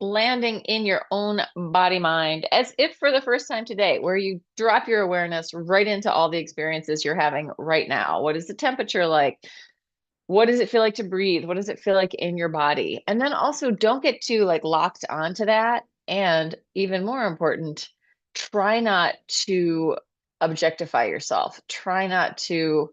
landing in your own body mind as if for the first time today, where you drop your awareness right into all the experiences you're having right now. What is the temperature like? What does it feel like to breathe? What does it feel like in your body? And then also don't get too like locked onto that. And even more important, try not to objectify yourself. Try not to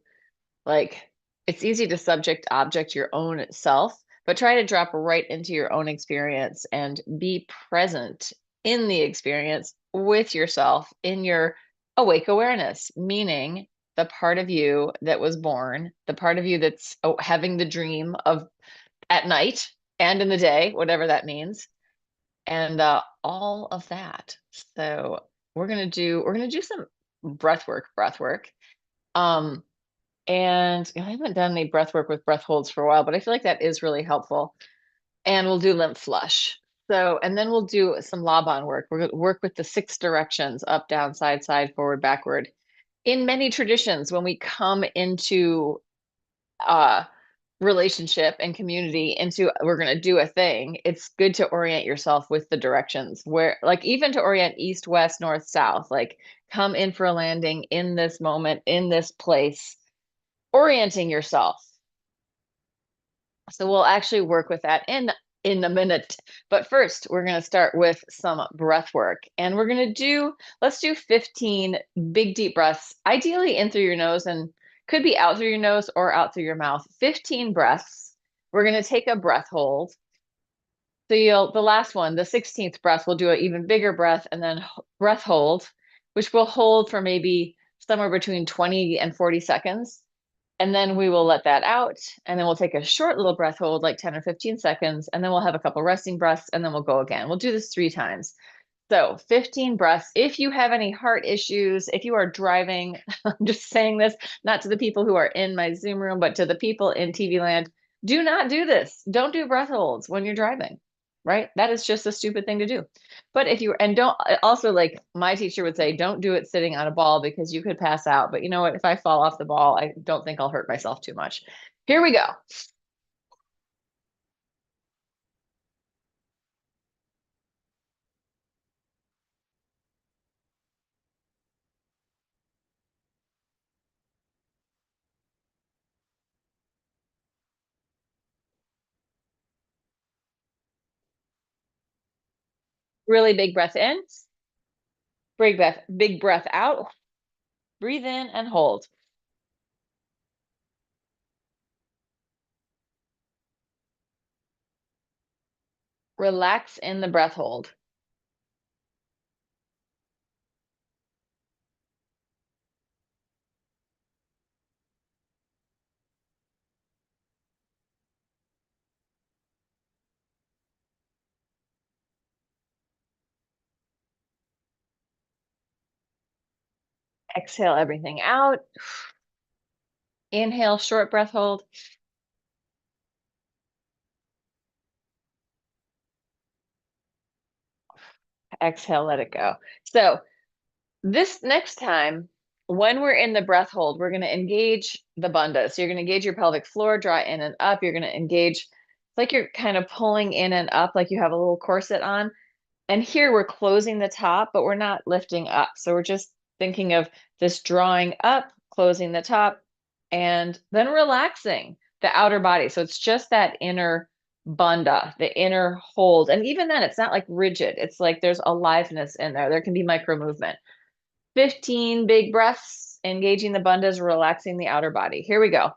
like, it's easy to subject object your own self, but try to drop right into your own experience and be present in the experience with yourself in your awake awareness, meaning the part of you that was born, the part of you that's having the dream of at night and in the day, whatever that means, and all of that. So we're gonna do some breath work. Um, and I haven't done any breath work with breath holds for a while, but I feel like that is really helpful. And we'll do lymph flush. So, and then we'll do some Laban work. We're going to work with the 6 directions: up, down, side, side, forward, backward. In many traditions, when we come into uh relationship and community into we're going to do a thing, it's good to orient yourself with the directions, where like even to orient east, west, north, south, like come in for a landing in this moment, in this place, orienting yourself. So we'll actually work with that in a minute. But first, we're going to start with some breath work. And we're going to let's do 15 big deep breaths, ideally in through your nose and could be out through your nose or out through your mouth. 15 breaths. We're going to take a breath hold. So the last one, the 16th breath, we'll do an even bigger breath and then breath hold, which we'll hold for maybe somewhere between 20 and 40 seconds. And then we will let that out. And then we'll take a short little breath hold, like 10 or 15 seconds. And then we'll have a couple resting breaths and then we'll go again. We'll do this 3 times. So 15 breaths. If you have any heart issues, if you are driving, I'm just saying this, not to the people who are in my Zoom room, but to the people in TV land, do not do this. Don't do breath holds when you're driving, right? That is just a stupid thing to do. But if you, and don't, also like my teacher would say, don't do it sitting on a ball because you could pass out. But you know what? If I fall off the ball, I don't think I'll hurt myself too much. Here we go. Really big breath in, big breath out, breathe in and hold. Relax in the breath hold. Exhale everything out. Inhale, short breath hold. Exhale, let it go. So this next time, when we're in the breath hold, we're going to engage the bandha. So you're going to engage your pelvic floor, draw in and up. You're going to engage, it's like you're kind of pulling in and up, like you have a little corset on. And here we're closing the top, but we're not lifting up. So we're just thinking of this drawing up, closing the top, and then relaxing the outer body. So it's just that inner bandha, the inner hold. And even then, it's not like rigid. It's like there's aliveness in there. There can be micro movement. 15 big breaths, engaging the bandhas, relaxing the outer body. Here we go.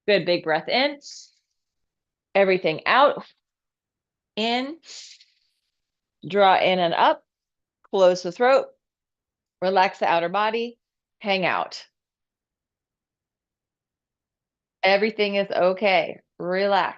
Good big breath in, everything out, in, draw in and up, close the throat, relax the outer body, hang out. Everything is okay. Relax.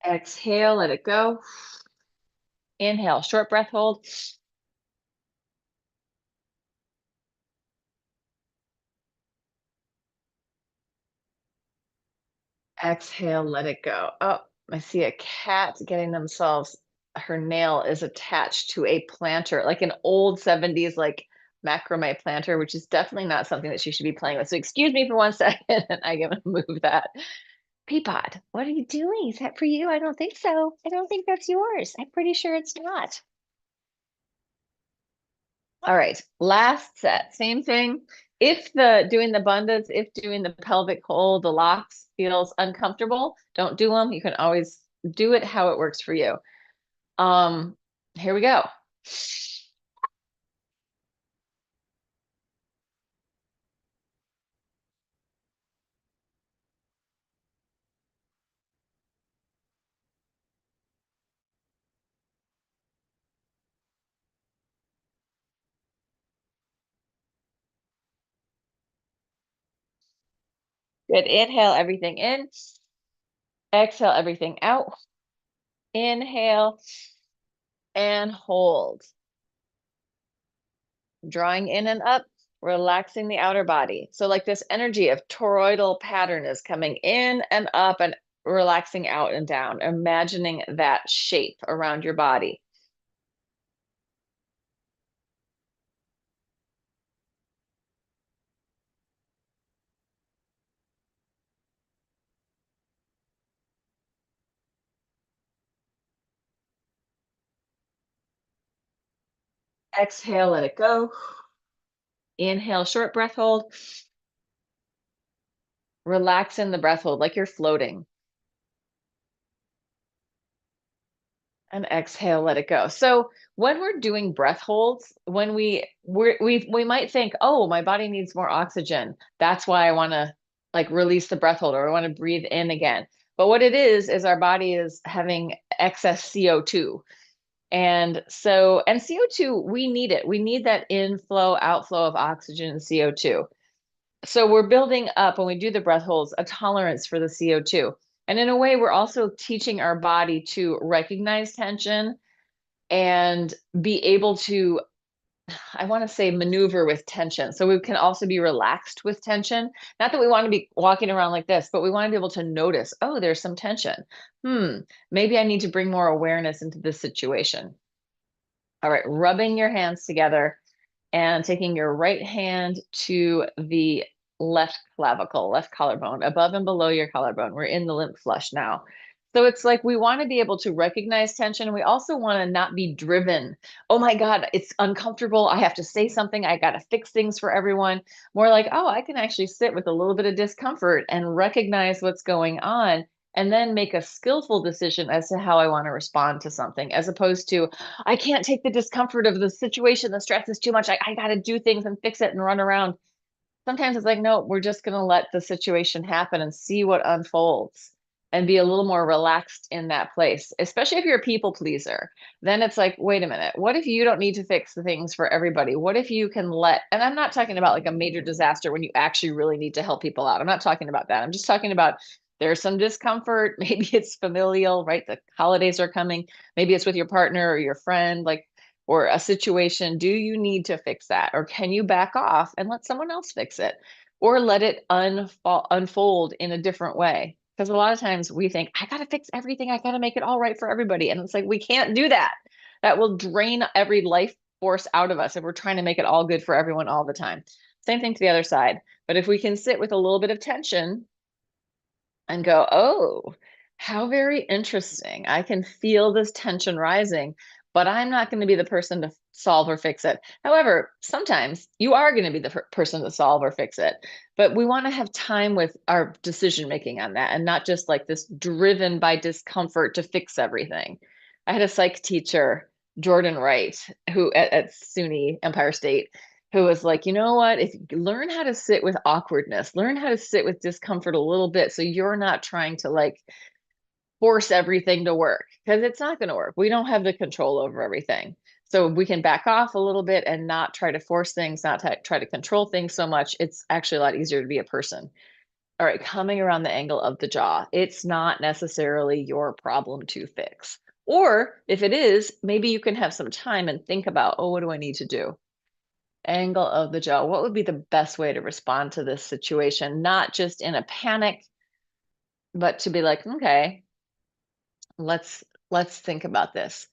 Exhale, let it go. Inhale, short breath hold. Exhale, let it go. Oh, I see a cat getting themselves, her nail is attached to a planter, like an old 70s, like macrame planter, which is definitely not something that she should be playing with. So excuse me for 1 second, and I'm gonna move that. Peapod, what are you doing? Is that for you? I don't think so. I don't think that's yours. I'm pretty sure it's not. All right, last set, same thing. If the doing the bandhas, if doing the pelvic hold, the locks feels uncomfortable, don't do them. You can always do it how it works for you. Um, Here we go. Good. Inhale everything in. Exhale everything out. Inhale and hold. Drawing in and up, relaxing the outer body. So like this energy of toroidal pattern is coming in and up and relaxing out and down, imagining that shape around your body. Exhale, let it go. Inhale, short breath hold. Relax in the breath hold like you're floating. And exhale, let it go. So when we're doing breath holds, when we might think, oh, my body needs more oxygen. That's why I want to like release the breath hold, or I want to breathe in again. But what it is our body is having excess CO2. And so, and CO2, we need it. We need that inflow, outflow of oxygen and CO2. So we're building up when we do the breath holds a tolerance for the CO2. And in a way, we're also teaching our body to recognize tension and be able to, I want to say, maneuver with tension. So we can also be relaxed with tension. Not that we want to be walking around like this, but we want to be able to notice, oh, there's some tension. Maybe I need to bring more awareness into this situation. All right, rubbing your hands together and taking your right hand to the left clavicle, left collarbone, above and below your collarbone. We're in the lymph flush now. So it's like we want to be able to recognize tension. We also want to not be driven. Oh my God, it's uncomfortable. I have to say something. I got to fix things for everyone. More like, oh, I can actually sit with a little bit of discomfort and recognize what's going on and then make a skillful decision as to how I want to respond to something, as opposed to, I can't take the discomfort of the situation. The stress is too much. I got to do things and fix it and run around. Sometimes it's like, no, we're just going to let the situation happen and see what unfolds and be a little more relaxed in that place, especially if you're a people pleaser. Then it's like, wait a minute, what if you don't need to fix the things for everybody? What if you can let, and I'm not talking about like a major disaster when you actually really need to help people out. I'm not talking about that. I'm just talking about there's some discomfort. Maybe it's familial, right? The holidays are coming. Maybe it's with your partner or your friend. Like, or a situation, do you need to fix that? Or can you back off and let someone else fix it? Or let it unfold in a different way? Because a lot of times we think, I got to fix everything. I got to make it all right for everybody. And it's like, we can't do that. That will drain every life force out of us if we're trying to make it all good for everyone all the time. Same thing to the other side. But if we can sit with a little bit of tension and go, oh, how very interesting. I can feel this tension rising, but I'm not going to be the person to solve or fix it. However, sometimes you are going to be the person to solve or fix it, but we want to have time with our decision making on that and not just like this driven by discomfort to fix everything. I had a psych teacher, Jordan Wright, who at SUNY Empire State, who was like, you know what? If you learn how to sit with awkwardness, learn how to sit with discomfort a little bit so you're not trying to like force everything to work because it's not going to work. We don't have the control over everything. So we can back off a little bit and not try to force things, not try to control things so much. It's actually a lot easier to be a person. All right, coming around the angle of the jaw. It's not necessarily your problem to fix. Or if it is, maybe you can have some time and think about, oh, what do I need to do? Angle of the jaw. What would be the best way to respond to this situation? Not just in a panic, but to be like, okay, let's let's think about this.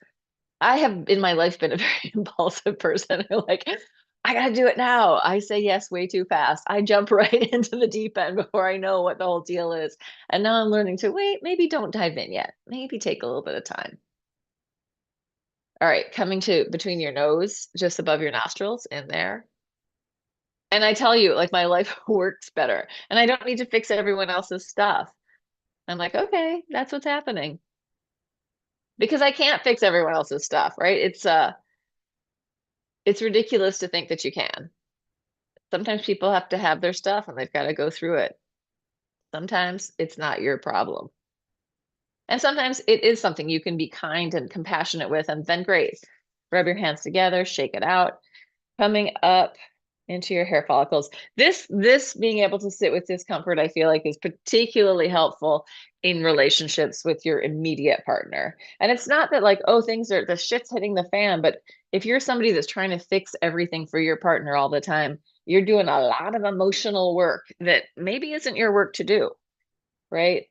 I have in my life been a very impulsive person who like, I gotta do it now. I say yes way too fast. I jump right into the deep end before I know what the whole deal is. And now I'm learning to wait, maybe don't dive in yet. Maybe take a little bit of time. All right, coming to between your nose, just above your nostrils, in there. And I tell you, like my life works better. And I don't need to fix everyone else's stuff. I'm like, okay, that's what's happening. Because I can't fix everyone else's stuff, right? It's ridiculous to think that you can. Sometimes people have to have their stuff and they've got to go through it. Sometimes it's not your problem. And sometimes it is something you can be kind and compassionate with, and then great. Rub your hands together, shake it out. Coming up into your hair follicles. This being able to sit with discomfort, I feel like is particularly helpful in relationships with your immediate partner. And it's not that like, oh, things are the shit's hitting the fan, but if you're somebody that's trying to fix everything for your partner all the time, you're doing a lot of emotional work that maybe isn't your work to do, right?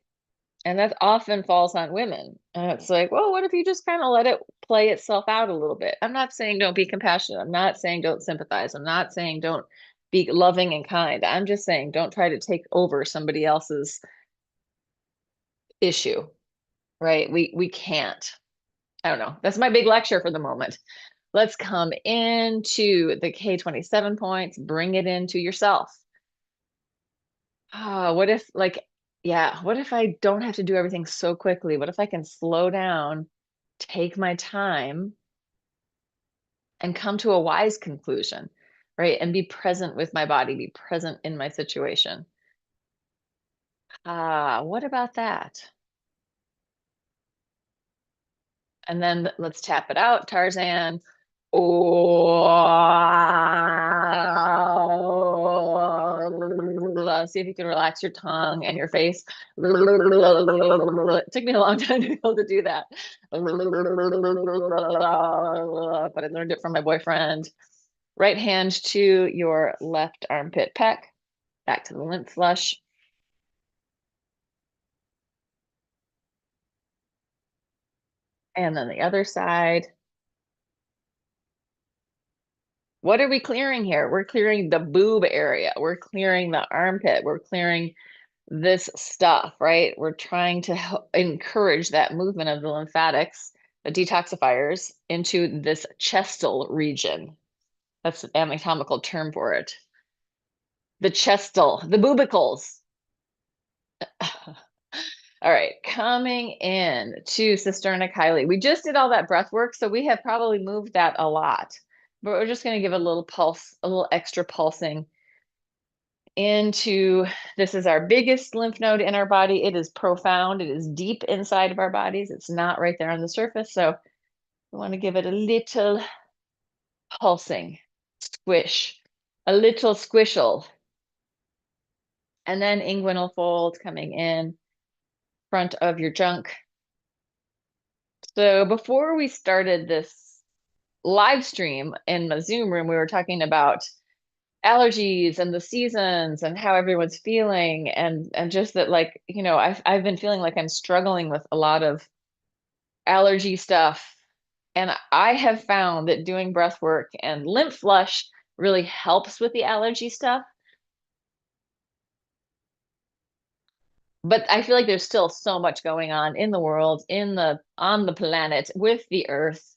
And that often falls on women. And it's like, well, what if you just kind of let it play itself out a little bit? I'm not saying don't be compassionate. I'm not saying don't sympathize. I'm not saying don't be loving and kind. I'm just saying don't try to take over somebody else's issue, right? We can't. I don't know. That's my big lecture for the moment. Let's come into the K27 points, bring it into yourself. What if like, yeah, what if I don't have to do everything so quickly? What if I can slow down, take my time, and come to a wise conclusion, right? And be present with my body, be present in my situation. What about that? And then let's tap it out, Tarzan. Oh, see if you can relax your tongue and your face. It took me a long time to be able to do that. But I learned it from my boyfriend. Right hand to your left armpit pec, back to the lymph flush. And then the other side. What are we clearing here? We're clearing the boob area. We're clearing the armpit. We're clearing this stuff, right? We're trying to encourage that movement of the lymphatics, the detoxifiers, into this chestal region. That's an anatomical term for it. The chestal, the boobicles. All right, coming in to cisterna chyli. We just did all that breath work, so we have probably moved that a lot. But we're just going to give a little pulse, a little extra pulsing into, this is our biggest lymph node in our body. It is profound. It is deep inside of our bodies. It's not right there on the surface. So we want to give it a little pulsing, squish, a little squishel. And then inguinal fold coming in front of your junk. So before we started this live stream in the Zoom room, we were talking about allergies and the seasons and how everyone's feeling, and just that, like, I've been feeling like I'm struggling with a lot of allergy stuff. And I have found that doing breath work and lymph flush really helps with the allergy stuff. But I feel like there's still so much going on in the world, on the planet, with the earth.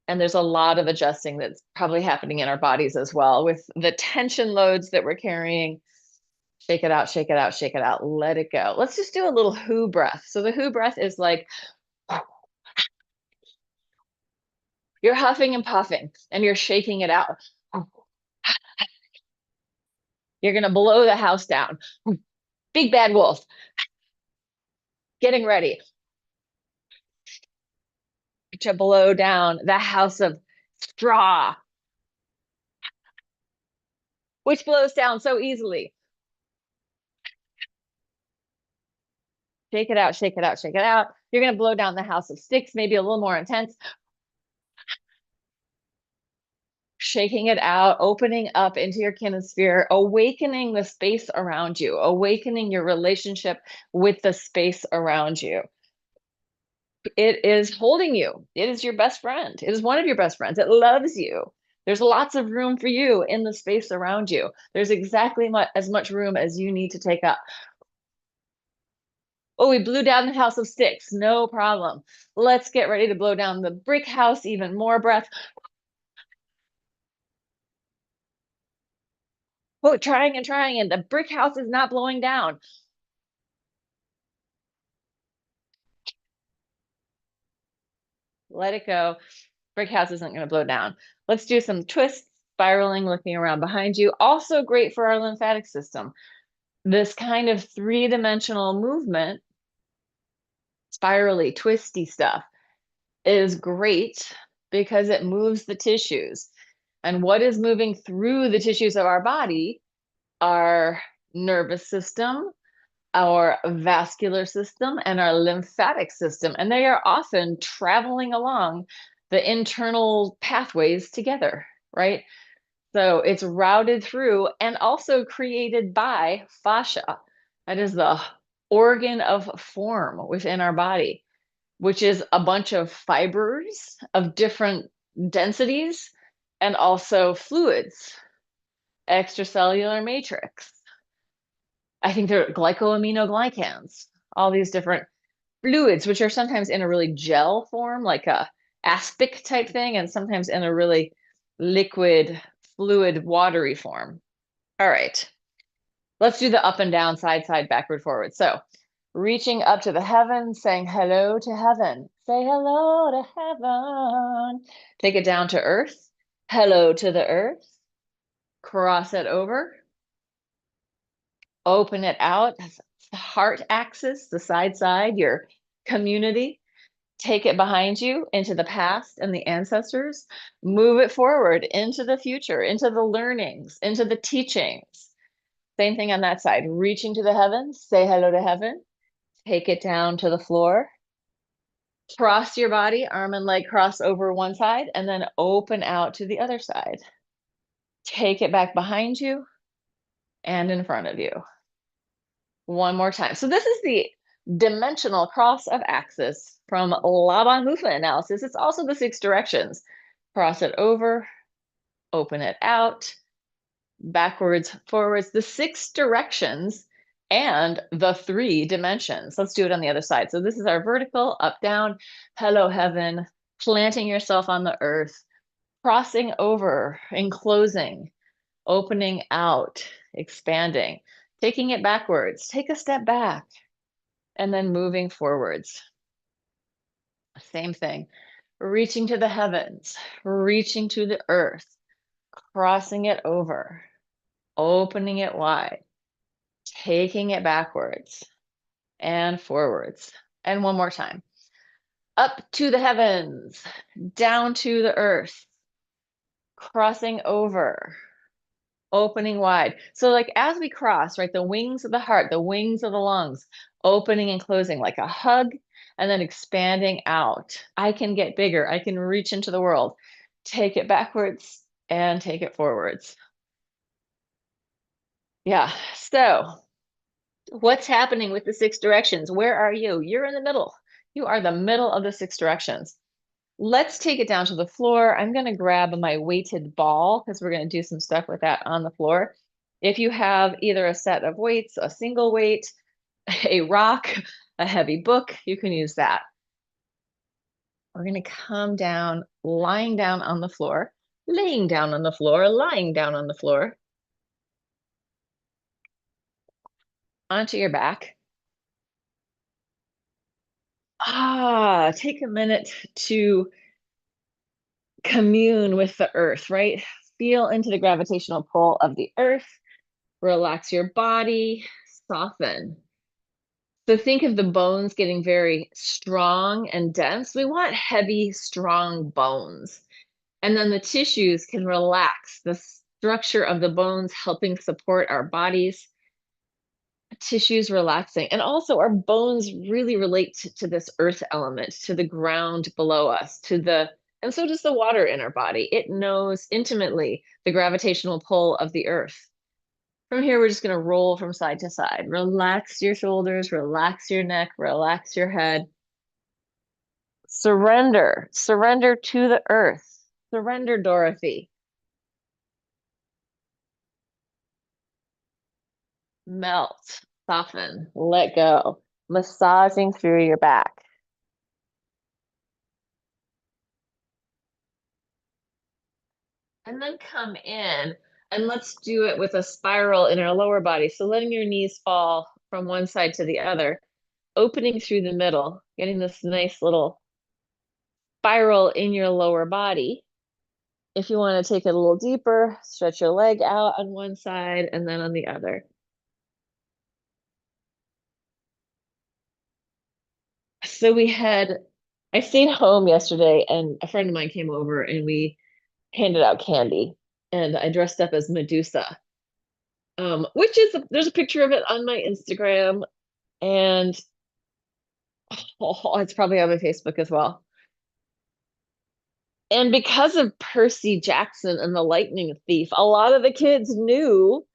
And there's a lot of adjusting that's probably happening in our bodies as well, with the tension loads that we're carrying. Shake it out, shake it out, shake it out, let it go. Let's just do a little who breath. So the who breath is like you're huffing and puffing and you're shaking it out. You're going to blow the house down. Big bad wolf, getting ready to blow down the house of straw, which blows down so easily. Shake it out, shake it out, shake it out. You're going to blow down the house of sticks, maybe a little more intense. Shaking it out, opening up into your kinesphere, awakening the space around you, awakening your relationship with the space around you. It is holding you. It is your best friend. It is one of your best friends. It loves you. There's lots of room for you in the space around you. There's exactly as much room as you need to take up. Oh, we blew down the house of sticks. No problem. Let's get ready to blow down the brick house. Even more breath. Oh, trying and trying, and the brick house is not blowing down. Let it go. Brick house isn't going to blow down. Let's do some twists, spiraling, looking around behind you. Also great for our lymphatic system. This kind of three-dimensional movement, spirally, twisty stuff, is great because it moves the tissues. And what is moving through the tissues of our body? Our nervous system, our vascular system, and our lymphatic system. And they are often traveling along the internal pathways together, right? So it's routed through and also created by fascia. That is the organ of form within our body, which is a bunch of fibers of different densities and also fluids, extracellular matrix. I think they're glycoaminoglycans, all these different fluids, which are sometimes in a really gel form, like a aspic type thing, and sometimes in a really liquid, fluid, watery form. All right, let's do the up and down, side, side, backward, forward. So reaching up to the heavens, saying hello to heaven. Say hello to heaven. Take it down to earth. Hello to the earth. Cross it over. Open it out. The heart axis, the side, your community. Take it behind you into the past and the ancestors. Move it forward into the future, into the learnings, into the teachings. Same thing on that side. Reaching to the heavens, say hello to heaven. Take it down to the floor. Cross your body, arm and leg cross over one side, and then open out to the other side. Take it back behind you and in front of you. One more time. So this is the dimensional cross of axis from Laban movement analysis. It's also the 6 directions. Cross it over, open it out, backwards, forwards, the 6 directions and the 3 dimensions. Let's do it on the other side. So this is our vertical, up, down, hello, heaven, planting yourself on the earth, crossing over, enclosing, opening out, expanding, taking it backwards, take a step back, and then moving forwards. Same thing, reaching to the heavens, reaching to the earth, crossing it over, opening it wide, taking it backwards and forwards. And one more time. Up to the heavens, down to the earth, crossing over, opening wide. So like as we cross, right, the wings of the heart, the wings of the lungs, opening and closing like a hug, and then expanding out. I can get bigger. I can reach into the world. Take it backwards and take it forwards. Yeah. So what's happening with the 6 directions? Where are you? You're in the middle. You are the middle of the 6 directions. Let's take it down to the floor. I'm going to grab my weighted ball because we're going to do some stuff with that on the floor. If you have either a set of weights, a single weight, a rock, a heavy book, you can use that. We're going to come down, lying down on the floor, laying down on the floor, lying down on the floor, onto your back. Take a minute to commune with the earth, right? Feel into the gravitational pull of the earth, relax your body, soften. So think of the bones getting very strong and dense. We want heavy, strong bones. And then the tissues can relax, the structure of the bones helping support our bodies. tissues relaxing. And also our bones really relate to this earth element, to the ground below us, and so does the water in our body. It knows intimately the gravitational pull of the earth. From here, we're just going to roll from side to side. Relax your shoulders, relax your neck, relax your head. Surrender to the earth. Surrender, Dorothy. Melt, soften, let go, massaging through your back. And then come in and let's do it with a spiral in our lower body. So letting your knees fall from one side to the other, opening through the middle, getting this nice little spiral in your lower body. If you want to take it a little deeper, stretch your leg out on one side and then on the other. So I stayed home yesterday and a friend of mine came over and we handed out candy and I dressed up as Medusa. There's a picture of it on my Instagram and it's probably on my Facebook as well. And because of Percy Jackson and the Lightning Thief, a lot of the kids knew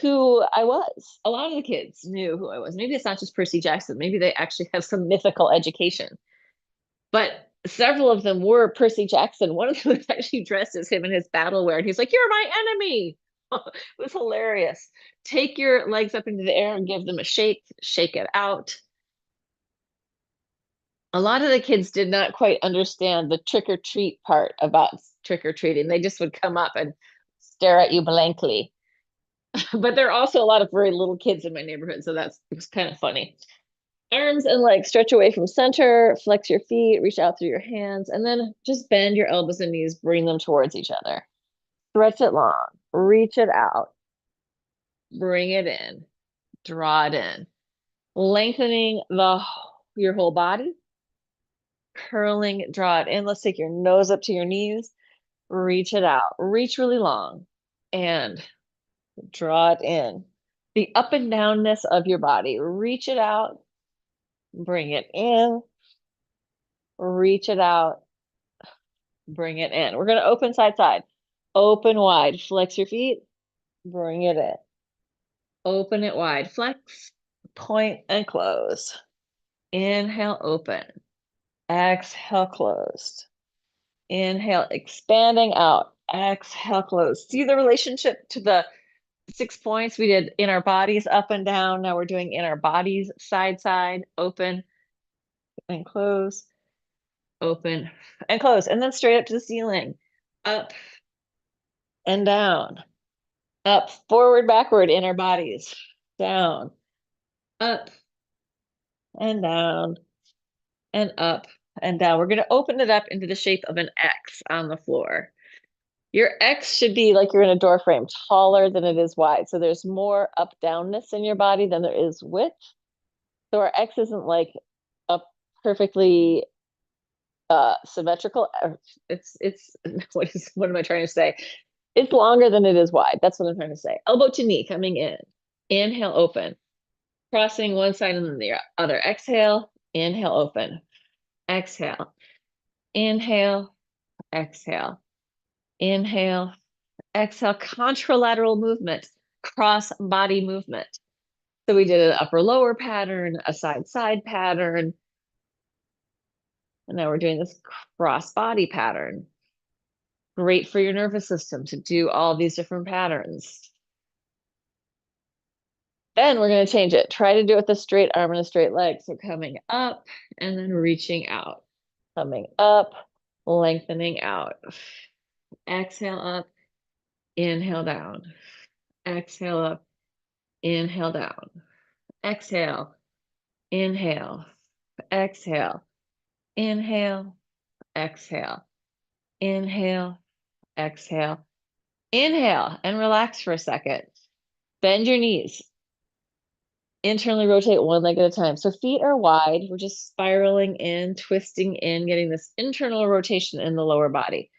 who I was. A lot of the kids knew who I was. Maybe it's not just Percy Jackson. Maybe they actually have some mythical education. But several of them were Percy Jackson. One of them was actually dressed as him in his battle wear. And he's like, "You're my enemy." It was hilarious. Take your legs up into the air and give them a shake it out. A lot of the kids did not quite understand the trick or treat part about trick or treating. They just would come up and stare at you blankly. But there are also a lot of very little kids in my neighborhood, so it was kind of funny. Arms and legs stretch away from center, flex your feet, reach out through your hands, and then just bend your elbows and knees, bring them towards each other. Stretch it long, reach it out, bring it in, draw it in, lengthening your whole body, curling, draw it in. Let's take your nose up to your knees, reach it out, reach really long, and draw it in. The up and downness of your body, reach it out, bring it in, reach it out, bring it in. We're going to open side side. Open wide, flex your feet, bring it in. Open it wide, flex, point, and close. Inhale, open. Exhale, closed. Inhale, expanding out. Exhale, close. See the relationship to the 6 points we did in our bodies, up and down. Now we're doing in our bodies, side, side, open and close, open and close. And then straight up to the ceiling, up and down, up, forward, backward in our bodies, down, up and down, and up and down. We're going to open it up into the shape of an X on the floor. Your X should be like you're in a door frame, taller than it is wide. So there's more up downness in your body than there is width. So our X isn't like a perfectly symmetrical. It's what am I trying to say? It's longer than it is wide. That's what I'm trying to say. Elbow to knee coming in. Inhale, open. Crossing one side and then the other. Exhale, inhale, open. Exhale, inhale, exhale, inhale, exhale. Contralateral movement, cross body movement. So we did an upper lower pattern, a side side pattern. And now we're doing this cross body pattern. Great for your nervous system to do all these different patterns. Then we're going to change it. Try to do it with a straight arm and a straight leg. So coming up and then reaching out. Coming up, lengthening out. Exhale up, inhale down. Exhale up, inhale down. Exhale, inhale, exhale, inhale, exhale, inhale, exhale, inhale, and relax for a second. Bend your knees. Internally rotate one leg at a time. So feet are wide. We're just spiraling in, twisting in, getting this internal rotation in the lower body.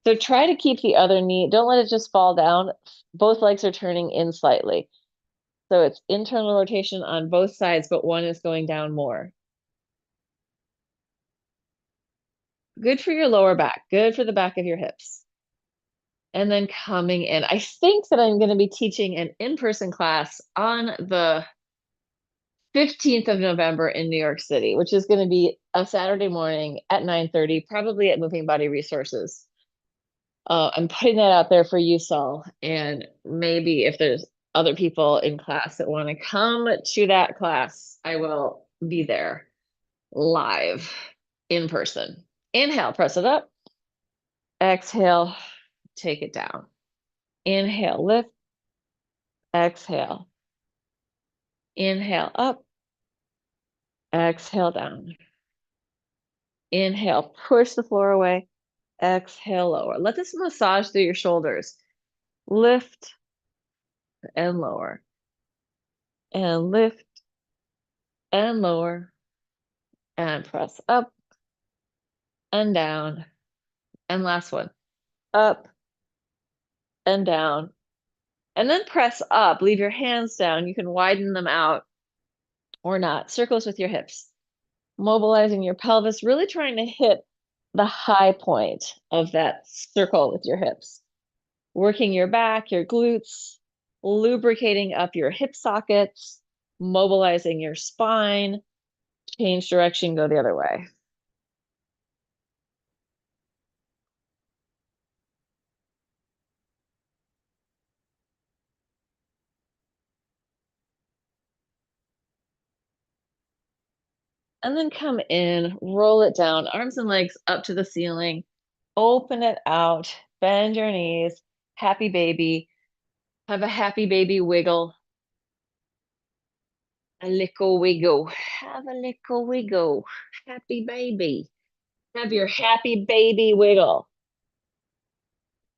So try to keep the other knee, don't let it just fall down. Both legs are turning in slightly. So it's internal rotation on both sides, but one is going down more. Good for your lower back, good for the back of your hips. And then coming in. I think that I'm going to be teaching an in-person class on the 15th of November in New York City, which is going to be a Saturday morning at 9:30, probably at Moving Body Resources. I'm putting that out there for you, Saul, and maybe if there's other people in class that want to come to that class, I will be there live in person. Inhale, press it up. Exhale, take it down. Inhale, lift. Exhale. Inhale, up. Exhale, down. Inhale, push the floor away. Exhale, lower. Let this massage through your shoulders. Lift and lower. And lift and lower. And press up and down. And last one. Up and down. And then press up. Leave your hands down. You can widen them out or not. Circles with your hips. Mobilizing your pelvis, really trying to hit the high point of that circle with your hips. Working your back, your glutes, lubricating up your hip sockets, mobilizing your spine, change direction, go the other way. And then come in, roll it down, arms and legs up to the ceiling, open it out, bend your knees, happy baby, have a happy baby wiggle. A little wiggle, have a little wiggle, happy baby. Have your happy baby wiggle.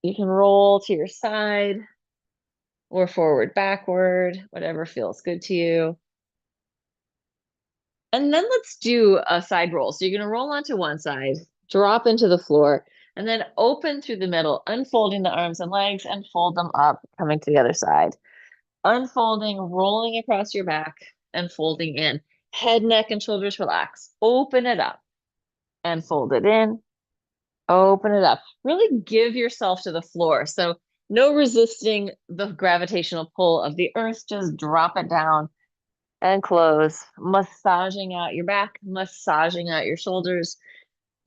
You can roll to your side or forward, backward, whatever feels good to you. And then let's do a side roll. So you're going to roll onto one side, drop into the floor, and then open through the middle, unfolding the arms and legs and fold them up, coming to the other side. Unfolding, rolling across your back and folding in. Head, neck, and shoulders relax. Open it up and fold it in. Open it up. Really give yourself to the floor. So no resisting the gravitational pull of the earth. Just drop it down and close. Massaging out your back, massaging out your shoulders,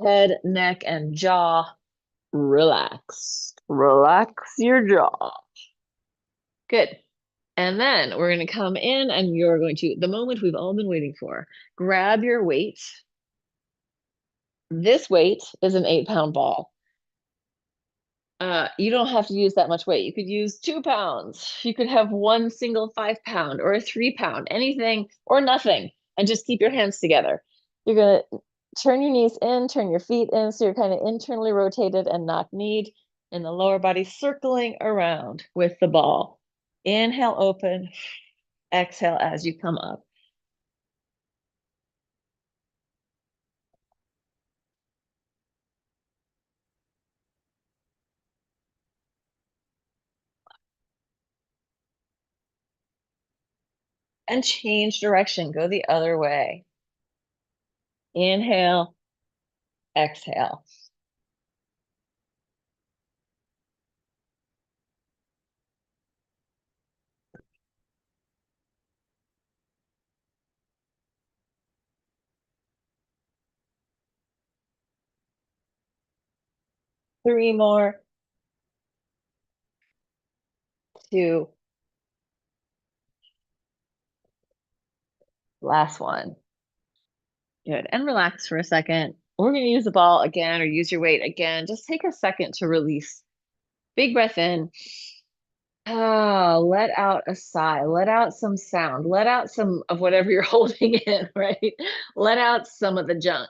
head, neck, and jaw. Relax. Relax your jaw. Good. And then we're going to come in and you're going to, the moment we've all been waiting for, grab your weight. This weight is an 8-pound ball. You don't have to use that much weight. You could use 2 pounds. You could have one single 5-pound or a 3-pound, anything or nothing, and just keep your hands together. You're going to turn your knees in, turn your feet in, so you're kind of internally rotated and knock-kneed in the lower body, circling around with the ball. Inhale, open. Exhale as you come up. And change direction. Go the other way. Inhale, exhale. Three more. 2. Last one. Good. And relax for a second. We're going to use the ball again or use your weight again. Just take a second to release. Big breath in. Let out a sigh. Let out some sound. Let out some of whatever you're holding in, right? Let out some of the junk.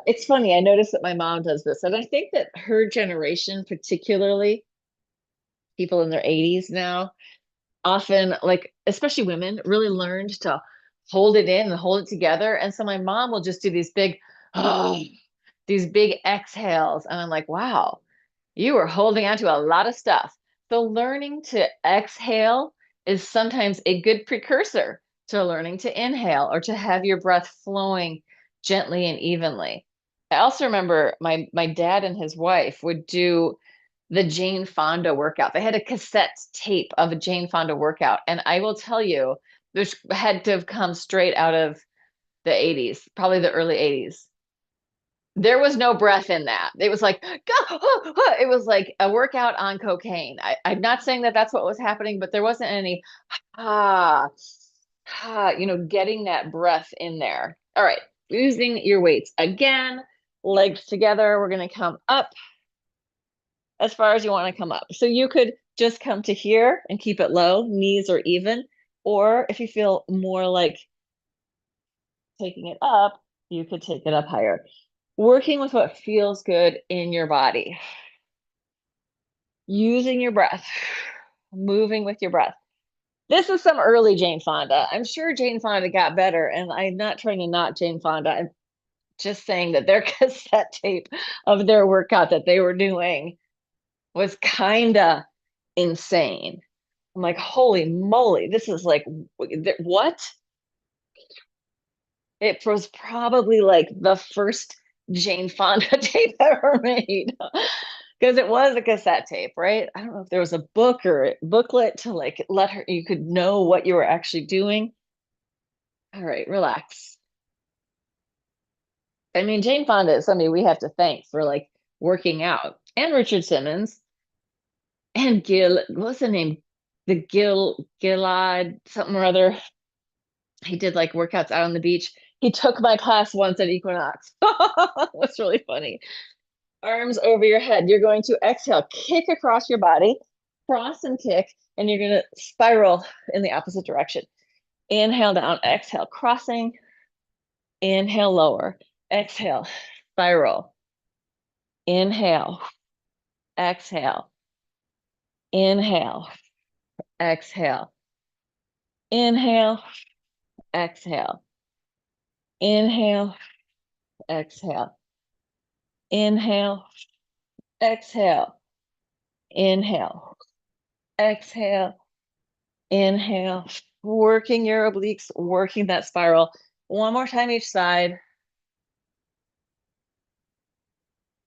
It's funny. I noticed that my mom does this. And I think that her generation, particularly people in their 80s now, often, like, especially women, really learned to hold it in and hold it together. And so my mom will just do these big, oh, these big exhales. And I'm like, wow, you are holding on to a lot of stuff. So learning to exhale is sometimes a good precursor to learning to inhale or to have your breath flowing gently and evenly. I also remember my dad and his wife would do the Jane Fonda workout. They had a cassette tape of a Jane Fonda workout. And I will tell you, this had to have come straight out of the 80s, probably the early 80s. There was no breath in that. It was like, it was like a workout on cocaine. I'm not saying that that's what was happening, but there wasn't any, ah, getting that breath in there. All right, using your weights again, legs together. We're going to come up as far as you want to come up. So you could just come to here and keep it low, knees are even. Or if you feel more like taking it up, you could take it up higher. Working with what feels good in your body. Using your breath, moving with your breath. This is some early Jane Fonda. I'm sure Jane Fonda got better, and I'm not trying to knock Jane Fonda. I'm just saying that their cassette tape of their workout that they were doing was kind of insane. I'm like, holy moly, this is like, what? It was probably like the first Jane Fonda tape ever made because it was a cassette tape, right? I don't know if there was a book or a booklet to like let her, you could know what you were actually doing. All right, relax. I mean, Jane Fonda is somebody we have to thank for like working out, and Richard Simmons and Gil, what's the name? The Gilad, something or other. He did like workouts out on the beach. He took my class once at Equinox. It was really funny. Arms over your head. You're going to exhale, kick across your body, cross and kick, and you're going to spiral in the opposite direction. Inhale down, exhale, crossing, inhale lower, exhale, spiral, inhale, exhale, inhale, exhale, inhale, exhale, inhale, exhale, inhale, exhale, inhale, exhale, inhale, working your obliques, working that spiral. One more time each side.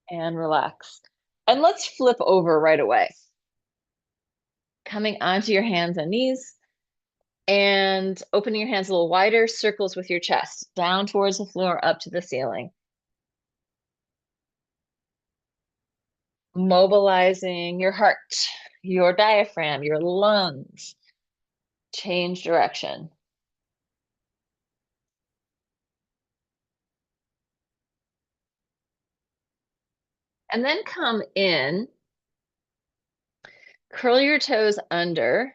And relax. And let's flip over right away. Coming onto your hands and knees and opening your hands a little wider, circles with your chest, down towards the floor, up to the ceiling. Mobilizing your heart, your diaphragm, your lungs. Change direction. And then come in, curl your toes under.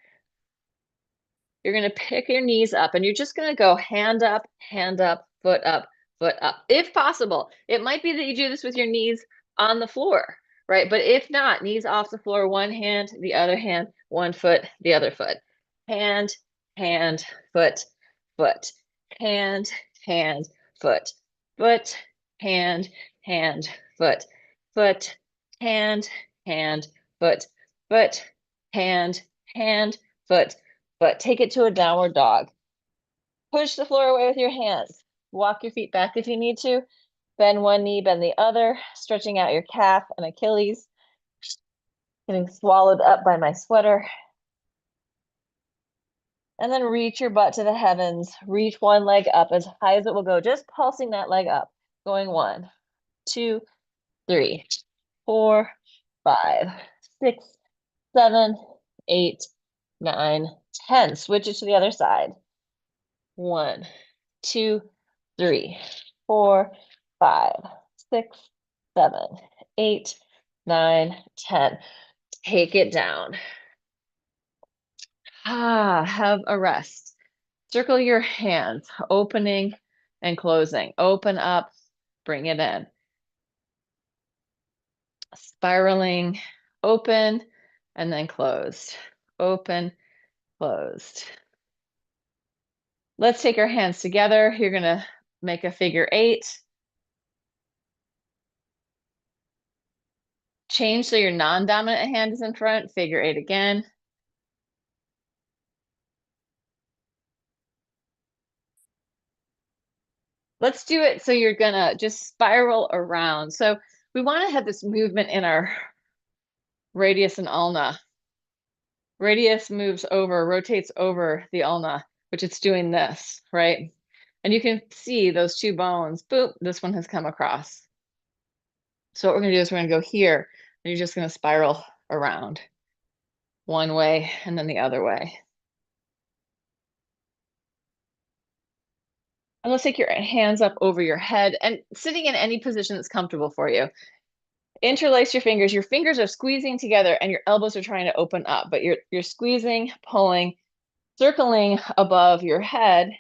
You're going to pick your knees up and you're just going to go hand up, foot up, foot up. If possible, it might be that you do this with your knees on the floor, right? But if not, knees off the floor, one hand, the other hand, one foot, the other foot. Hand, foot, foot. Hand, foot, foot, hand, foot, foot, hand, foot, foot, hand, foot, but take it to a downward dog. Push the floor away with your hands. Walk your feet back if you need to. Bend one knee, bend the other, stretching out your calf and Achilles. Getting swallowed up by my sweater. And then reach your butt to the heavens. Reach one leg up as high as it will go, just pulsing that leg up. Going 1, 2, 3, 4, 5, 6, 7, 8, 9, 10. Switch it to the other side. 1, 2, 3, 4, 5, 6, 7, 8, 9, 10. Take it down. Have a rest. Circle your hands, opening and closing. Open up, bring it in. Spiraling, open, and then closed. Open, closed. Let's take our hands together. You're going to make a figure 8. Change so your non-dominant hand is in front. Figure 8 again. Let's do it. So you're gonna just spiral around. So we want to have this movement in our radius and ulna. Radius moves over, rotates over the ulna, which it's doing this, right? And you can see those two bones, boop, this one has come across. So what we're gonna do is we're gonna go here, and you're just gonna spiral around one way and then the other way. And let's take your hands up over your head and sitting in any position that's comfortable for you. Interlace your fingers. Your fingers are squeezing together and your elbows are trying to open up, but you're squeezing, pulling, circling above your head,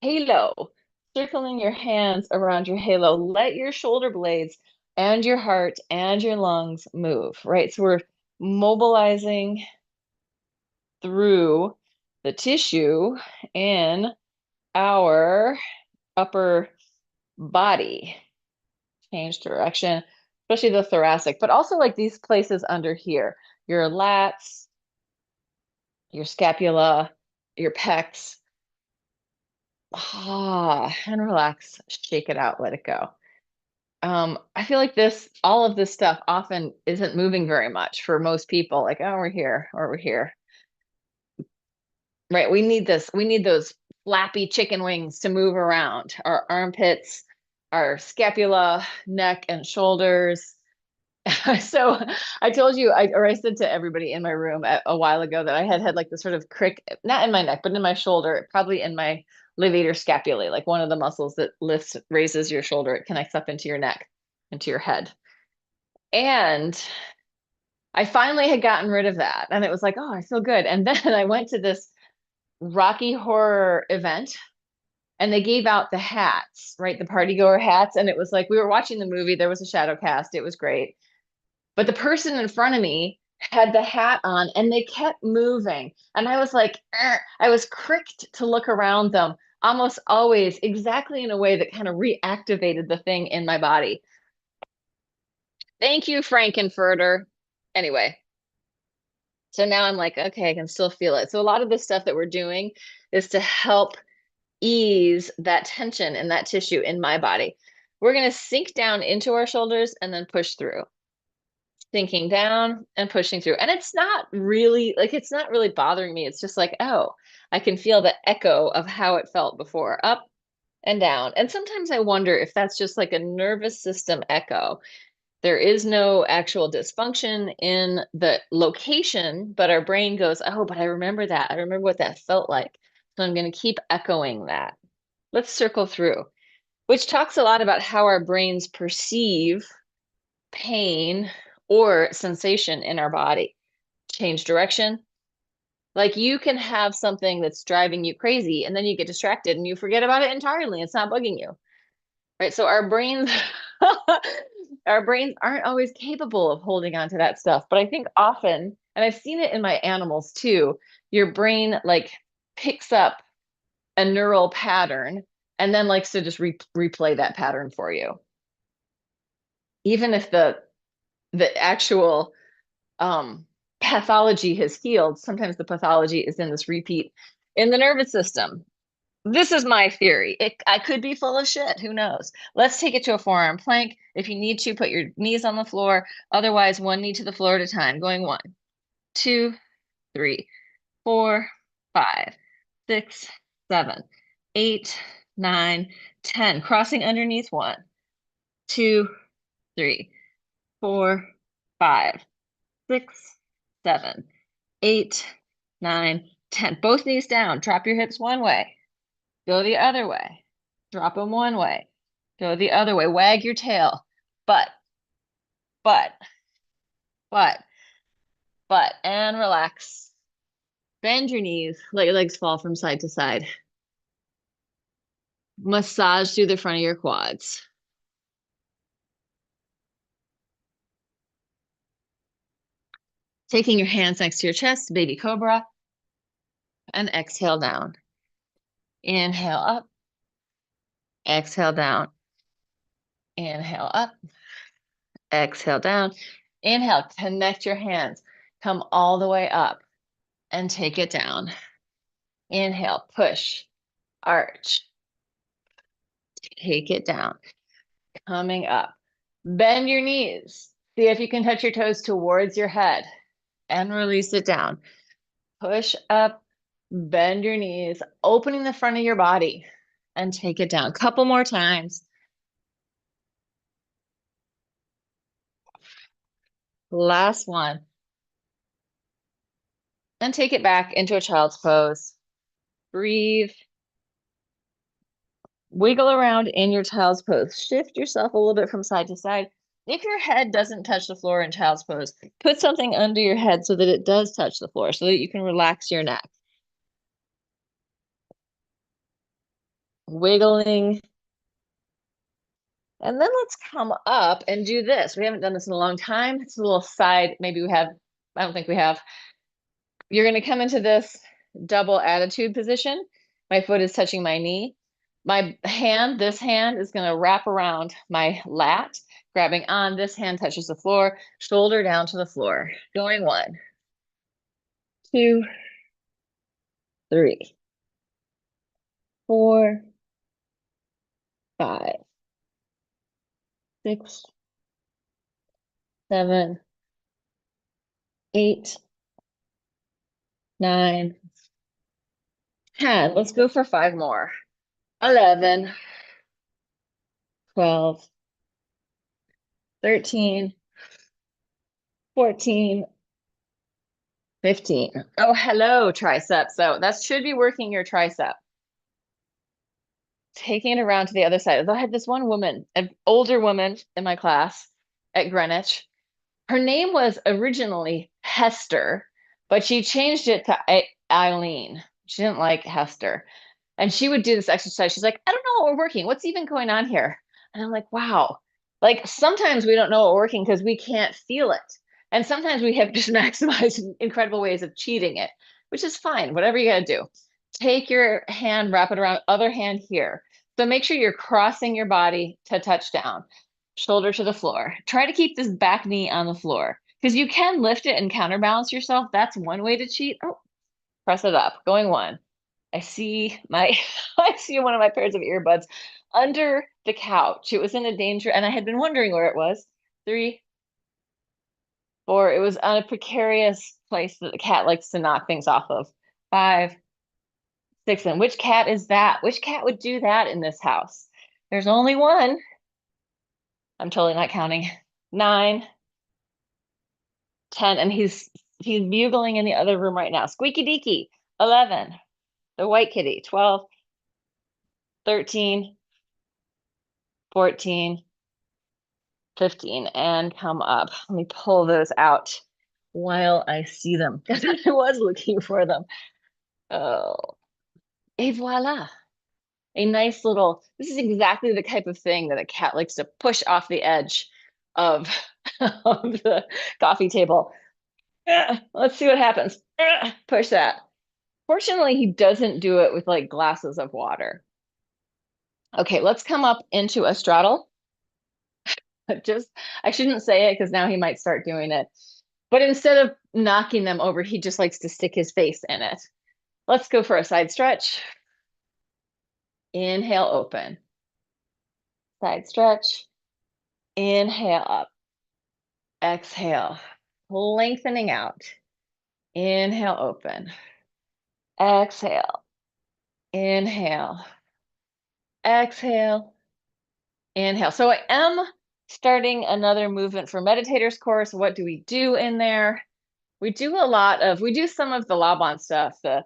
halo, circling your hands around your halo. Let your shoulder blades and your heart and your lungs move, right? So we're mobilizing through the tissue in our upper body. Change direction, especially the thoracic, but also like these places under here, your lats, your scapula, your pecs. And relax, shake it out, let it go. I feel like all of this stuff often isn't moving very much for most people. Like, oh, we're here, or we're here. Right? We need this. We need those flappy chicken wings to move around our armpits, our scapula, neck, and shoulders. So I told you, I said to everybody in my room a while ago that I had like this sort of crick, not in my neck, but in my shoulder, probably in my levator scapulae, like one of the muscles that lifts, raises your shoulder. It connects up into your neck, into your head. And I finally had gotten rid of that. And it was like, oh, I feel good. And then I went to this Rocky Horror event and they gave out the hats, right? The party goer hats. And it was like, we were watching the movie. There was a shadow cast. It was great. But the person in front of me had the hat on and they kept moving. And I was like, I was cricked to look around them almost always exactly in a way that kind of reactivated the thing in my body. Thank you, Frankenfurter. Anyway, so now I'm like, okay, I can still feel it. So a lot of the stuff that we're doing is to help ease that tension in that tissue in my body. We're going to sink down into our shoulders and then push through. Sinking down and pushing through. And it's not really bothering me. It's just like, oh, I can feel the echo of how it felt before, up and down. And sometimes I wonder if that's just like a nervous system echo. There is no actual dysfunction in the location, but our brain goes, oh, but I remember that. I remember what that felt like. So I'm going to keep echoing that. Let's circle through, which talks a lot about how our brains perceive pain or sensation in our body. Change direction. Like you can have something that's driving you crazy and then you get distracted and you forget about it entirely. It's not bugging you. Right? So our brains our brains aren't always capable of holding on to that stuff, but I think often, and I've seen it in my animals too, your brain like picks up a neural pattern and then likes to just replay that pattern for you. Even if the actual pathology has healed, sometimes the pathology is in this repeat in the nervous system. This is my theory. I could be full of shit. Who knows? Let's take it to a forearm plank. If you need to, put your knees on the floor. Otherwise, one knee to the floor at a time. Going 1, 2, 3, 4, 5, 6, 7, 8, 9, 10. Crossing underneath 1, 2, 3, 4, 5, 6, 7, 8, 9, 10. Both knees down. Drop your hips one way. Go the other way. Drop them one way. Go the other way. Wag your tail. Butt, butt, butt, butt. And relax. Bend your knees. Let your legs fall from side to side. Massage through the front of your quads. Taking your hands next to your chest, baby cobra. And exhale down. Inhale up. Exhale down. Inhale up. Exhale down. Inhale, connect your hands. Come all the way up and take it down. Inhale, push, arch, Take it down. Coming up. Bend your knees. See if you can touch your toes towards your head and release it down. Push up, bend your knees, opening the front of your body and take it down. Couple more times. Last one. And take it back into a child's pose. Breathe. Wiggle around in your child's pose. Shift yourself a little bit from side to side. If your head doesn't touch the floor in child's pose, put something under your head so that it does touch the floor so that you can relax your neck. Wiggling. And then let's come up and do this. We haven't done this in a long time. It's a little side. Maybe we have. I don't think we have. You're going to come into this double attitude position. My foot is touching my knee. My hand, this hand is going to wrap around my lat, grabbing on. This hand touches the floor, shoulder down to the floor. Going 1, 2, 3, 4, 5, 6, 7, 8, 9, 10. Let's go for 5 more. 11, 12, 13, 14, 15. Oh, hello, tricep. So that should be working your tricep. Taking it around to the other side. I had this one woman, an older woman in my class at Greenwich. Her name was originally Hester, but she changed it to Eileen. She didn't like Hester. And she would do this exercise. She's like, I don't know what we're working. What's even going on here? And I'm like, wow. Like sometimes we don't know what we're working because we can't feel it. And sometimes we have just maximized incredible ways of cheating it, which is fine. Whatever you got to do. Take your hand, wrap it around, other hand here. So make sure you're crossing your body to touch down, shoulder to the floor. Try to keep this back knee on the floor because you can lift it and counterbalance yourself. That's one way to cheat. Oh, press it up. Going 1. I see I see one of my pairs of earbuds under the couch. It was in a danger, and I had been wondering where it was. 3, 4. It was on a precarious place that the cat likes to knock things off of. 5, 6. And which cat is that? Which cat would do that in this house? There's only one. I'm totally not counting. 9, 10, and he's bugling in the other room right now. Squeaky deaky. 11. The white kitty. 12, 13, 14, 15, and come up. Let me pull those out while I see them because I was looking for them. Oh, et voila. A nice little, this is exactly the type of thing that a cat likes to push off the edge of, of the coffee table. Let's see what happens. Push that. Fortunately, he doesn't do it with like glasses of water. Okay, let's come up into a straddle. Just, I shouldn't say it because now he might start doing it. But instead of knocking them over, he just likes to stick his face in it. Let's go for a side stretch. Inhale, open. Side stretch. Inhale up. Exhale. Lengthening out. Inhale, open. Exhale. Inhale. Exhale. Inhale. So I am starting another movement for meditators course. What do we do in there? We do some of the Laban stuff, the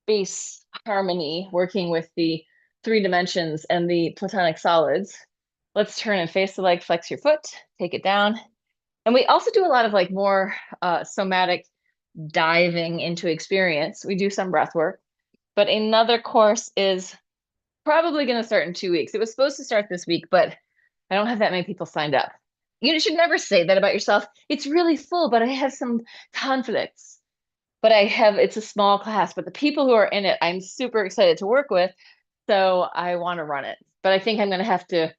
base harmony, working with the 3 dimensions and the platonic solids. Let's turn and face the leg, flex your foot, take it down. And we also do a lot of like more somatic diving into experience. We do some breath work, but another course is probably going to start in 2 weeks. It was supposed to start this week, but I don't have that many people signed up. You should never say that about yourself. It's really full, but I have some conflicts. But it's a small class, but the people who are in it, I'm super excited to work with. So I want to run it. But I think I'm going to have to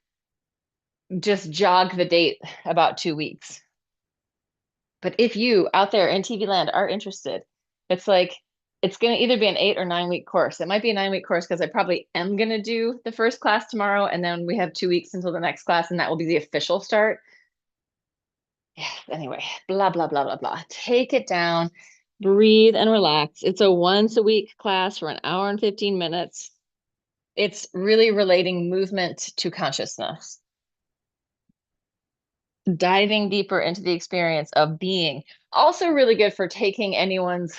just jog the date about 2 weeks. But if you out there in TV land are interested, it's It's going to either be an 8 or 9 week course. It might be a 9 week course because I probably am going to do the first class tomorrow. And then we have 2 weeks until the next class, and that will be the official start. Yeah, anyway, blah, blah, blah, blah, blah. Take it down, breathe and relax. It's a once a week class for an hour and 15 minutes. It's really relating movement to consciousness, diving deeper into the experience of being. Also really good for taking anyone's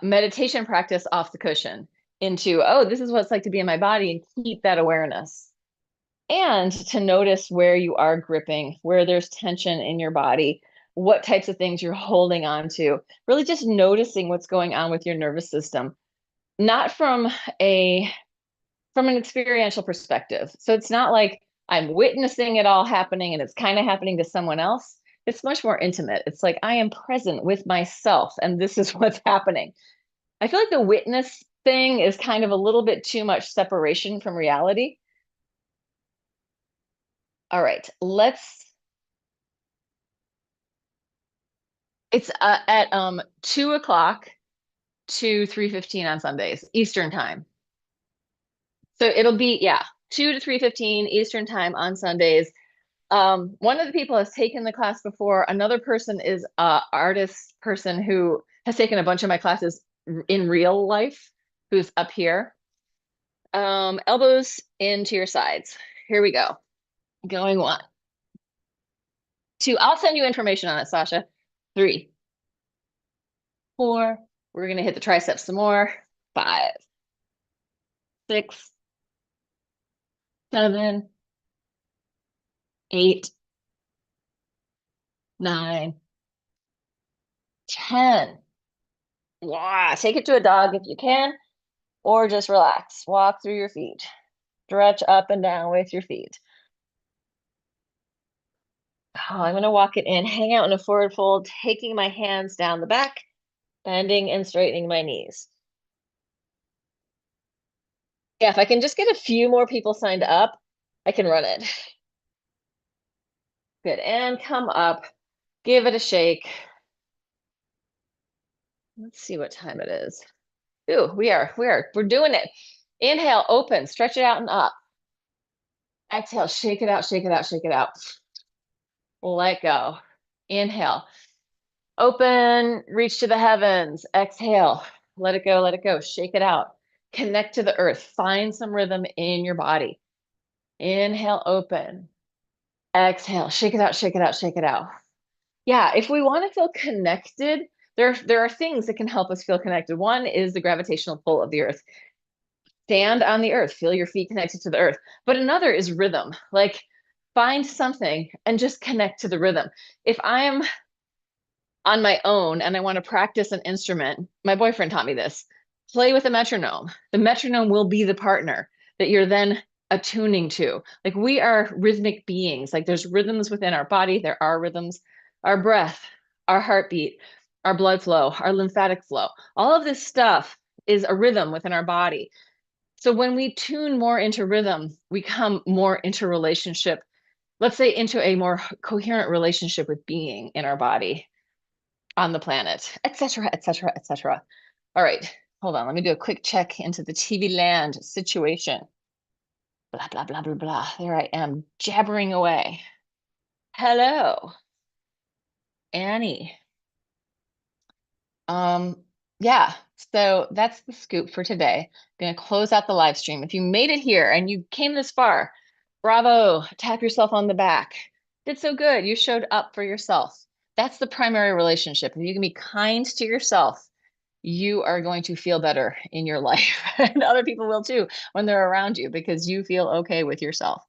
meditation practice off the cushion into, oh, this is what it's like to be in my body, and keep that awareness. And to notice where you are gripping, where there's tension in your body, what types of things you're holding on to, really just noticing what's going on with your nervous system, not from an experiential perspective. So it's not like I'm witnessing it all happening and it's kind of happening to someone else. It's much more intimate. It's like I am present with myself and this is what's happening. I feel like the witness thing is kind of a little bit too much separation from reality. All right, it's at 2 o'clock to 3:15 on Sundays, Eastern time. So it'll be, yeah, 2 to 3:15 Eastern time on Sundays. One of the people has taken the class before. Another person is a artist person who has taken a bunch of my classes in real life, who's up here. Elbows into your sides. Here we go. Going 1, 2. I'll send you information on it, Sasha. 3, 4. We're gonna hit the triceps some more. 5, 6, 7, 8, 9, 10. Yeah, take it to a dog if you can, or just relax. Walk through your feet. Stretch up and down with your feet. Oh, I'm going to walk it in, hang out in a forward fold, taking my hands down the back, bending and straightening my knees. Yeah, if I can just get a few more people signed up, I can run it. Good. And come up, give it a shake. Let's see what time it is. Ooh, we're doing it. Inhale, open, stretch it out and up. Exhale, shake it out, shake it out, shake it out. Let go. Inhale, open, reach to the heavens. Exhale, let it go, let it go. Shake it out. Connect to the earth. Find some rhythm in your body. Inhale, open. Exhale, shake it out, shake it out, shake it out. Yeah, if we want to feel connected, there are things that can help us feel connected. One is the gravitational pull of the earth. Stand on the earth, feel your feet connected to the earth. But another is rhythm. Like find something and just connect to the rhythm. If I'm on my own and I want to practice an instrument, my boyfriend taught me this. Play with a metronome. The metronome will be the partner that you're then attuning to. Like we are rhythmic beings. Like there's rhythms within our body. There are rhythms, our breath, our heartbeat, our blood flow, our lymphatic flow. All of this stuff is a rhythm within our body. So when we tune more into rhythm, we come more into relationship, let's say into a more coherent relationship with being in our body, on the planet, etc., etc., etc. All right, hold on. Let me do a quick check into the TV land situation. Blah, blah, blah, blah, blah. There I am, jabbering away. Hello, Annie. Yeah, so that's the scoop for today. I'm going to close out the live stream. If you made it here and you came this far, bravo, tap yourself on the back. Did so good. You showed up for yourself. That's the primary relationship. If you can be kind to yourself, you are going to feel better in your life. And other people will too when they're around you because you feel okay with yourself.